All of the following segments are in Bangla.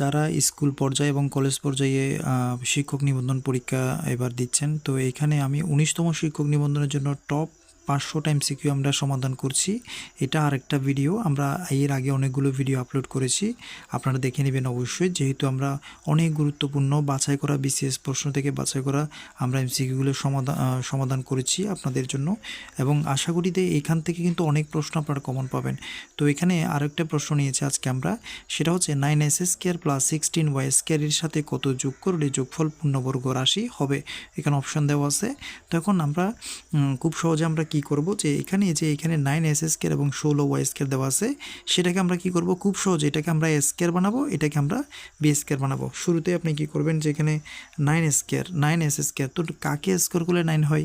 যারা স্কুল পর্যায়ে এবং কলেজ পর্যায়ে শিক্ষক নিবন্ধন পরীক্ষা এবার দিচ্ছেন, তো এখানে আমি 19তম শিক্ষক নিবন্ধনের জন্য টপ 500টা এমসিকিউ আমরা সমাধান করছি। এটা আরেকটা ভিডিও, আমরা এর আগে অনেকগুলো ভিডিও আপলোড করেছি, আপনারা দেখে নেবেন অবশ্যই। যেহেতু আমরা অনেক গুরুত্বপূর্ণ বাছাই করা বিসিএস প্রশ্ন থেকে বাছাই করা আমরা এমসিকিউগুলো সমাধান করেছি আপনাদের জন্য, এবং আশা করি যে এখান থেকে কিন্তু অনেক প্রশ্ন আপনারা কমন পাবেন। তো এখানে আরেকটা প্রশ্ন নিয়েছি আজকে আমরা, সেটা হচ্ছে 9s² + 16y² এর সাথে কত যোগ করলে যোগফল পূর্ণবর্গ রাশি হবে। এখানে অপশন দেওয়া আছে। তো এখন আমরা খুব সহজে আমরা কি করব, যে এখানে 9s² এবং 16y² দেওয়া আছে, সেটাকে আমরা কি করব, খুব সহজে এটাকে আমরা a² বানাবো, এটাকে আমরা b² বানাবো। শুরুতে আপনি কি করবেন, যে এখানে 9s², তো কাকে স্কোয়ার করলে 9 হয়,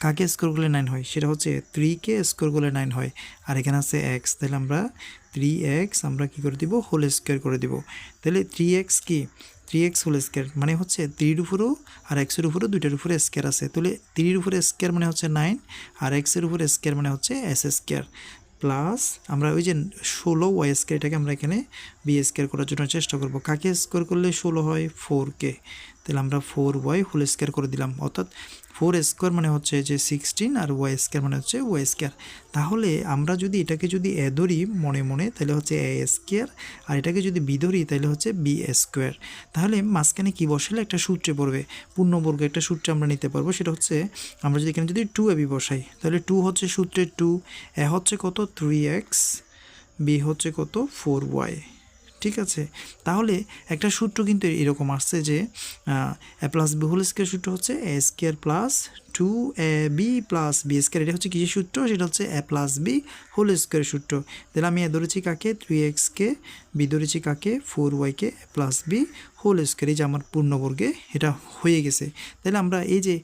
কাকে স্কোয়ার করলে 9 হয়, সেটা হচ্ছে 3কে স্কোয়ার করলে 9 হয়। আর এখানে আছে x, তাহলে আমরা 3x আমরা কি করে দিব, হোল স্কোয়ার করে দিব। তাহলে 3x কি, 3x হোল স্কোয়ার মানে হচ্ছে 3-এর উপরেও আর x-এর উপরেও দুইটার উপরে স্কোয়ার আছে। তাহলে 3-এর উপরে স্কোয়ার মানে হচ্ছে 9, আর x-এর উপরে স্কোয়ার মানে হচ্ছে s², প্লাস আমরা ওই যে 16y² এটাকে আমরা এখানে b² করার জন্য চেষ্টা করব। কাকে স্কোয়ার করলে 16 হয়, 4কে, তাহলে আমরা 4y² করে দিলাম, অর্থাৎ 4² মানে হচ্ছে যে 16 আর y² মানে হচ্ছে y²। তাহলে আমরা যদি এটাকে যদি a ধরি মনে মনে, তাহলে হচ্ছে a², আর এটাকে যদি b ধরি তাহলে হচ্ছে b²। তাহলে মাঝখানে কি বসালে একটা সূত্রে পড়বে, পূর্ণবর্গ একটা সূত্রে আমরা নিতে পারবো। সেটা হচ্ছে আমরা যদি এখানে যদি 2ab বসাই, তাহলে 2 হচ্ছে সূত্রে 2, a হচ্ছে কত 3x, b হচ্ছে কত 4y। ঠিক আছে, তাহলে একটা সূত্র কিন্তু এরকম আসছে যে a+b হোল স্কোয়ার সূত্র হচ্ছে a² + 2ab + b²। এটা হচ্ছে কিসের সূত্র, সেটা হচ্ছে a+b হোল স্কোয়ার সূত্র। তাহলে আমি এ ধরেছি কাকে, 3x-কে, b ধরেছি কাকে, 4y-কে, a+b হোল স্কোয়ার, এই যে আমার পূর্ণবর্গে এটা হয়ে গেছে। তাহলে আমরা এই যে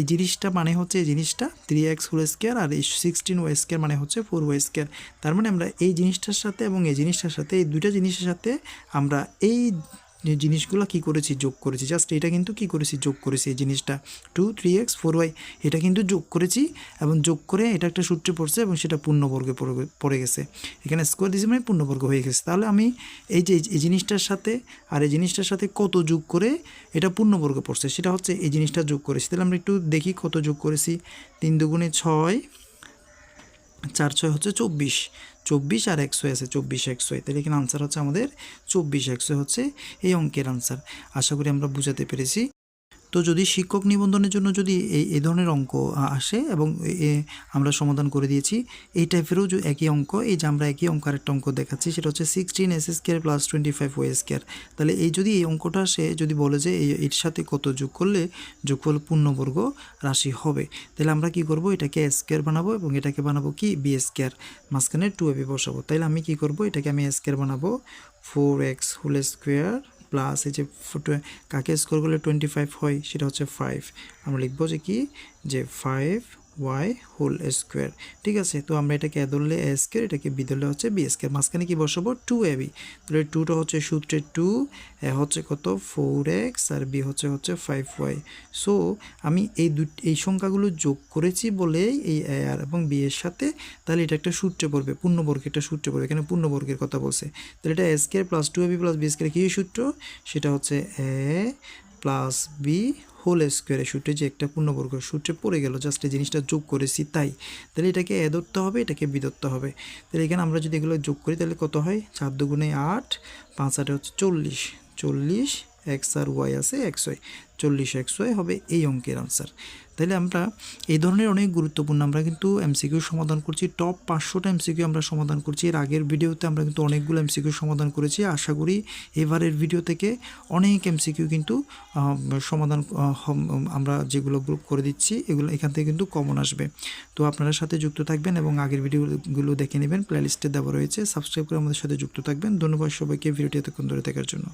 এই জিনিসটা মানে হচ্ছে এই জিনিসটা 3x হোল স্কোয়ার, আর এই 16y² মানে হচ্ছে 4y²। তার মানে আমরা এই জিনিসটার সাথে এবং এই জিনিসটার সাথে, এই দুইটা জিনিসের সাথে আমরা এই জিনিসগুলো কি করেছি, যোগ করেছি। জাস্ট এটা কিন্তু কি করেছি, যোগ করেছি। এই জিনিসটা 2, 3x, 4y এটা কিন্তু যোগ করেছি, এবং যোগ করে এটা একটা সূত্রে পড়ছে এবং সেটা পূর্ণবর্গে পড়ে গেছে। এখানে স্কোয়ার দিয়েছি মানে পূর্ণবর্গ হয়ে গেছে। তাহলে আমি এই যে এই জিনিসটার সাথে আর এই জিনিসটার সাথে কত যোগ করে এটা পূর্ণবর্গ পড়ছে, সেটা হচ্ছে এই জিনিসটা যোগ করেছি। তাহলে আমরা একটু দেখি কত যোগ করেছি। 3 দুগুণে 6, 4 6 হচ্ছে 24, 24 আর 100 আছে 24x, তাহলে এখানে আনসার হচ্ছে আমাদের 24x হচ্ছে এই অঙ্কের আনসার। আশা করি আমরা বুঝাতে পেরেছি। তো যদি শিক্ষক নিবন্ধনের জন্য যদি এই ধরনের অঙ্ক আসে এবং আমরা সমাধান করে দিয়েছি, এই টাইপেরও একই অঙ্ক, এই যে আমরা একই অঙ্ক আরেকটা অঙ্ক দেখাচ্ছি, সেটা হচ্ছে 16s² + 25y²। তাহলে এই যদি এই অঙ্কটা আসে, যদি বলে যে এর সাথে কত যোগ করলে যোগফল পূর্ণবর্গ রাশি হবে, তাহলে আমরা কি করব, এটাকে a² বানাবো এবং এটাকে বানাবো কি b², মাঝখানে 2ab বসাবো। তাহলে আমি কি করব, এটাকে আমি a² বানাবো 4x হোল স্কোয়ার প্লাস এই যে কাকে স্কোয়ার করলে 25 হয়, সেটা হচ্ছে 5। আমরা লিখবো যে কি, যে 5y হোল স্কোয়ার। ঠিক আছে, তো আমরা এটাকে এ ধরলে a², এটাকে বি ধরলে হচ্ছে b², মাঝখানে কি বসাবো 2ab। তাহলে 2টা হচ্ছে সূত্রে 2, এ হচ্ছে কত 4x, আর বি হচ্ছে 5y। সো আমি এই সংখ্যাগুলো যোগ করেছি বলে এই a আর এবং b এর সাথে, তাহলে এটা একটা সূত্রে পড়বে, পূর্ণবর্গের একটা সূত্রে পড়বে। এখানে পূর্ণবর্গের কথা বলছে, তাহলে এটা a² + 2ab + b² কি সূত্র, সেটা হচ্ছে a + b হোল স্কোয়ারের সূত্রে, যে একটা পূর্ণবর্গ সূত্রে পড়ে গেল, জাস্ট এই জিনিসটা যোগ করেছি তাই। তাহলে এটাকে এ ধরতে হবে, এটাকে বি ধরতে হবে। তাহলে এখানে আমরা যদি এগুলো যোগ করি তাহলে কত হয়, 4 দুগুণে 8, 5 8 হচ্ছে 40, 40 x আর y আছে xy, 40xy হবে এই অঙ্কের আনসার। তাহলে আমরা এই ধরনের অনেক গুরুত্বপূর্ণ আমরা কিন্তু এমসিকিউ সমাধান করছি, টপ 500টা এমসিকিউ আমরা সমাধান করছি। এর আগের ভিডিওতে আমরা কিন্তু অনেকগুলো এমসিকিউ সমাধান করেছি। আশা করি এবারের ভিডিও থেকে অনেক এমসিকিউ কিন্তু সমাধান আমরা যেগুলো গ্রুপ করে দিচ্ছি, এগুলো এখান থেকে কিন্তু কমন আসবে। তো আপনারা সাথে যুক্ত থাকবেন এবং আগের ভিডিওগুলো দেখে নেবেন, প্লেলিস্টে দেওয়া রয়েছে, সাবস্ক্রাইব করে আমাদের সাথে যুক্ত থাকবেন। ধন্যবাদ সবাইকে ভিডিওটি এতক্ষণ ধরে দেখার জন্য।